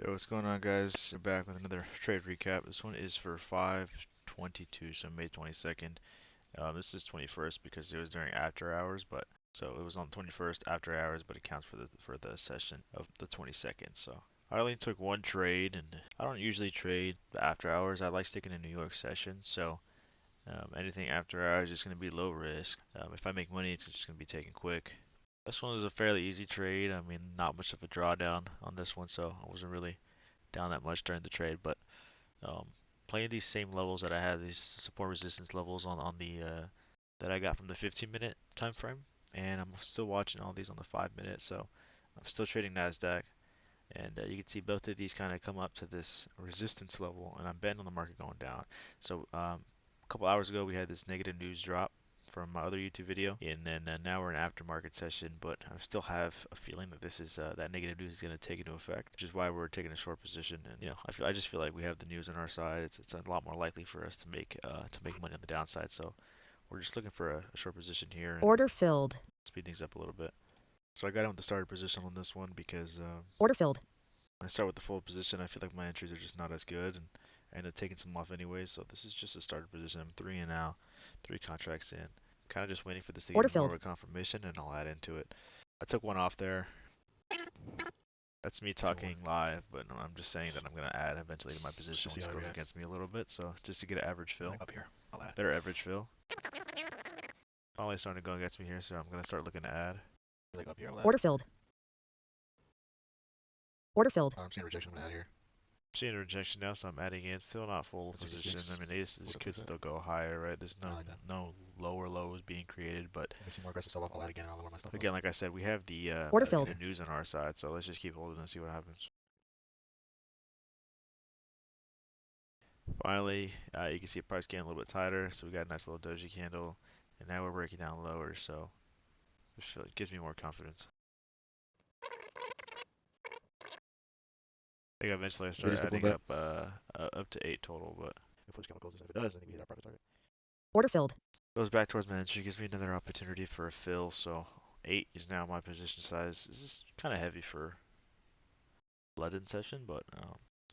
Yo, what's going on, guys? We're back with another trade recap. This one is for 5/22, so May 22nd. This is 21st because it was during after hours, but so it was on 21st after hours, but it counts for the session of the 22nd. So I only took one trade, and I don't usually trade the after hours. I like sticking to New York session, so anything after hours is going to be low risk. If I make money, it's just going to be taken quick. This one was a fairly easy trade. I mean, not much of a drawdown on this one, so I wasn't really down that much during the trade, but um, playing these same levels that I had, these support resistance levels on the that I got from the 15-minute time frame, and I'm still watching all these on the 5-minute, so I'm still trading Nasdaq, and you can see both of these kind of come up to this resistance level, and I'm betting on the market going down. So a couple hours ago we had this negative news drop from my other YouTube video, and then now we're in aftermarket session, but I still have a feeling that this is that negative news is going to take into effect, which is why we're taking a short position. And I just feel like we have the news on our side. It's a lot more likely for us to make money on the downside. So we're just looking for a short position here and Order filled. speed things up a little bit. So I got in with the starter position on this one because Order filled. when I start with the full position, I feel like my entries are just not as good, and I end up taking some off anyway. So this is just a starter position. I'm 3 in now, 3 contracts in. Kind of just waiting for this to Order get more of filled. a confirmation, and I'll add into it. I took one off there. That's me talking live, but I'm just saying that I'm going to add eventually to my position once it goes against me a little bit. So just to get an average fill. Up here, I'll add. Better average fill. Finally starting to go against me here, so I'm going to start looking to add. Like up here, I'll add. Order filled. Order filled. I'm seeing rejection. I'm gonna add here. I'm seeing a rejection now, so I'm adding in. Still not full position. I mean, this could still go higher, right? There's no lower lows being created, but If I see more aggressive sell off, I'll add again. I'll lower my stop. again, like I said, we have the Order filled. the news on our side, so let's just keep holding and see what happens. Finally, you can see price getting a little bit tighter, so we got a nice little doji candle, and now we're breaking down lower, so it gives me more confidence. I think eventually I start adding up to 8 total, but if it's chemicals, if it does, I think we hit our profit target. Order filled. Goes back towards my entry, gives me another opportunity for a fill, so 8 is now my position size. This is kind of heavy for blood-in session, but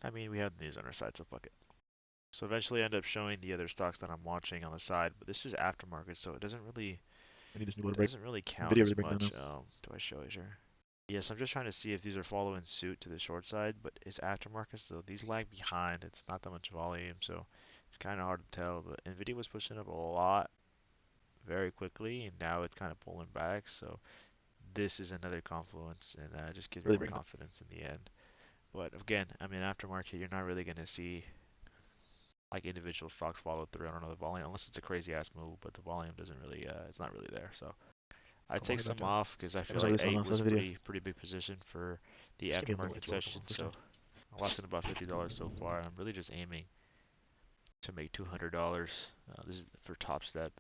I mean, we have the news on our side, so fuck it. So eventually I end up showing the other stocks that I'm watching on the side, but this is aftermarket, so it doesn't really count as much. Do I show it here? Yes, I'm just trying to see if these are following suit to the short side, but it's aftermarket, so these lag behind. It's not that much volume, so it's kind of hard to tell. But Nvidia was pushing up a lot very quickly, and now it's kind of pulling back. So this is another confluence, and just gives me more confidence in the end. But again, I mean, aftermarket, you're not really going to see like individual stocks follow through. I don't know the volume, unless it's a crazy ass move, but the volume doesn't really, it's not really there. So I take some off because I feel like 8 was a pretty big position for the aftermarket session. So I lost in about $50 so far. I'm really just aiming to make $200. This is for Top Step.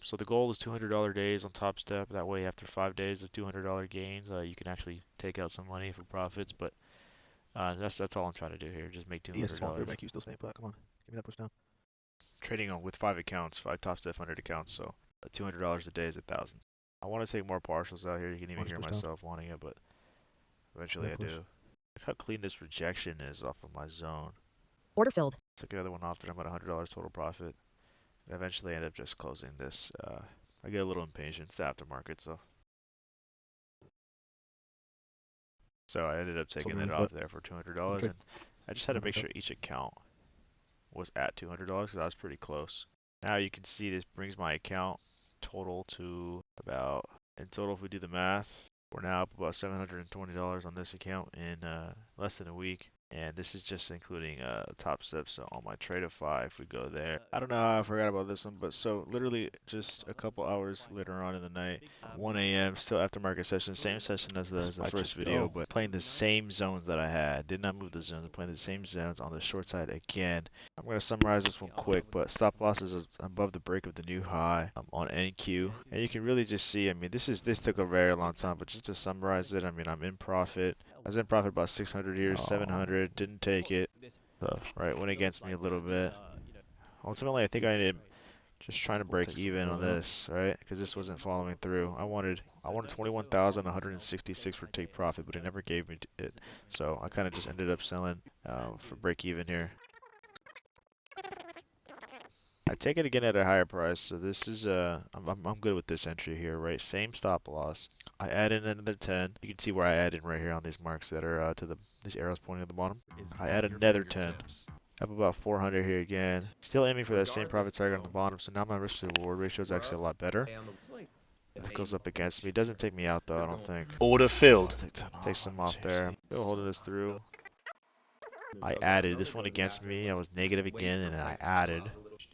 So the goal is $200 days on Top Step. That way, after 5 days of $200 gains, you can actually take out some money for profits. But that's all I'm trying to do here. Just make $200. You still stay put. Come on, give me that push down. Trading on with 5 accounts, 5 Top Step 100 accounts. So $200 a day is 1,000. I want to take more partials out here. You can even hear myself wanting it, but eventually I do. Look how clean this rejection is off of my zone. Order filled. Took the other one off there. I'm at $100 total profit. And eventually I end up just closing this. I get a little impatient. It's the aftermarket, so I ended up taking it off there for $200, and I just had to make sure each account was at $200 because I was pretty close. Now you can see this brings my account total to about, in total if we do the math, we're now up about $720 on this account in less than a week. And this is just including Top Step, so on my trade of 5, if we go there. I don't know how I forgot about this one, but so literally just a couple hours later on in the night, 1 a.m., still aftermarket session, same session as the first video, but playing the same zones that I had. Did not move the zones, I'm playing the same zones on the short side again. I'm going to summarize this one quick, but stop loss is above the break of the new high on NQ. And you can really just see, I mean, this took a very long time, but just to summarize it, I mean, I'm in profit. I was in profit about 600 here, 700, didn't take it. So, right, went against me a little bit. Ultimately, I think I ended Just trying to We'll break take some even on out. this, right? Because this wasn't following through. I wanted 21,166 for take profit, but it never gave me it. So I kind of just ended up selling for break even here. I take it again at a higher price, so this is I'm good with this entry here, right? Same stop loss. I add in another 10. You can see where I add in right here on these marks that are these arrows pointing at the bottom. I add another 10. Up about 400 here again. Still aiming for that same profit target on the bottom, so now my risk to reward ratio is actually a lot better. This goes up against me. It doesn't take me out though, I don't think. Order I'll filled. take 10 off. Take Let some me off change there. the. Still holding this through. I added this one against me. I was negative again, and I added.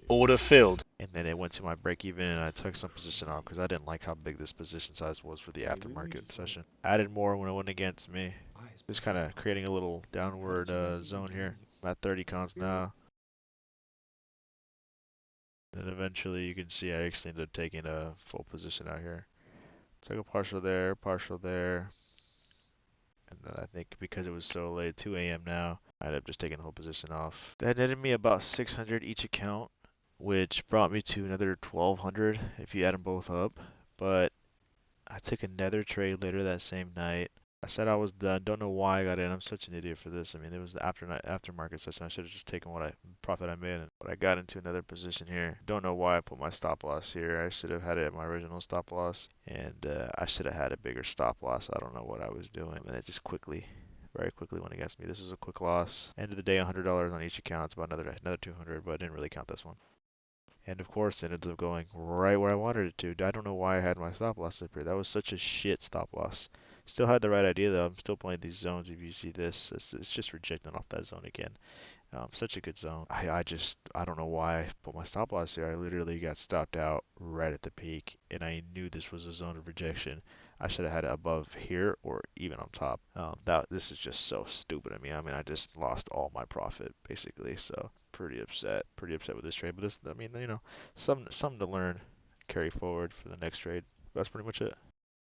Order filled. And then it went to my break even, and I took some position off because I didn't like how big this position size was for the aftermarket session. Added more when it went against me. Just kind of creating a little downward zone here. I'm at 30 cons now. And eventually you can see I actually ended up taking a full position out here. Took a partial there. And then I think because it was so late, 2 a.m. now, I ended up just taking the whole position off. That netted me about 600 each account, which brought me to another 1200 if you add them both up. But I took another trade later that same night. I said I was done. Don't know why I got in. I'm such an idiot for this. I mean, it was the aftermarket session. I should have just taken what profit I made, but I got into another position here. Don't know why I put my stop loss here. I should have had it at my original stop loss, and I should have had a bigger stop loss. I don't know what I was doing, and it just very quickly went against me. This was a quick loss. End of the day, $100 on each account. It's about another 200, but I didn't really count this one. And of course, it ended up going right where I wanted it to. I don't know why I had my stop loss up here. That was such a shit stop loss. Still had the right idea though. I'm still playing these zones. If you see this, it's just rejecting off that zone again. Such a good zone. I don't know why I put my stop loss here. I literally got stopped out right at the peak, and I knew this was a zone of rejection. I should have had it above here or even on top. This is just so stupid of me. I mean, I just lost all my profit basically. So pretty upset with this trade. But this, I mean, something to learn, carry forward for the next trade. That's pretty much it.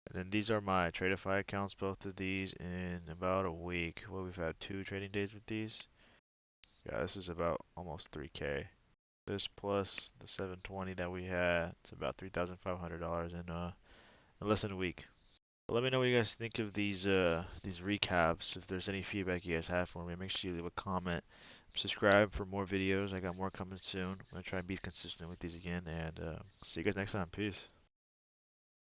And then these are my Tradeify accounts, both of these in about a week. Well, we've had 2 trading days with these. Yeah, this is about almost 3K. This plus the 720 that we had, it's about $3,500 in less than a week. But let me know what you guys think of these recaps. If there's any feedback you guys have for me, make sure you leave a comment. Subscribe for more videos. I got more coming soon. I'm gonna try and be consistent with these again, and see you guys next time. Peace.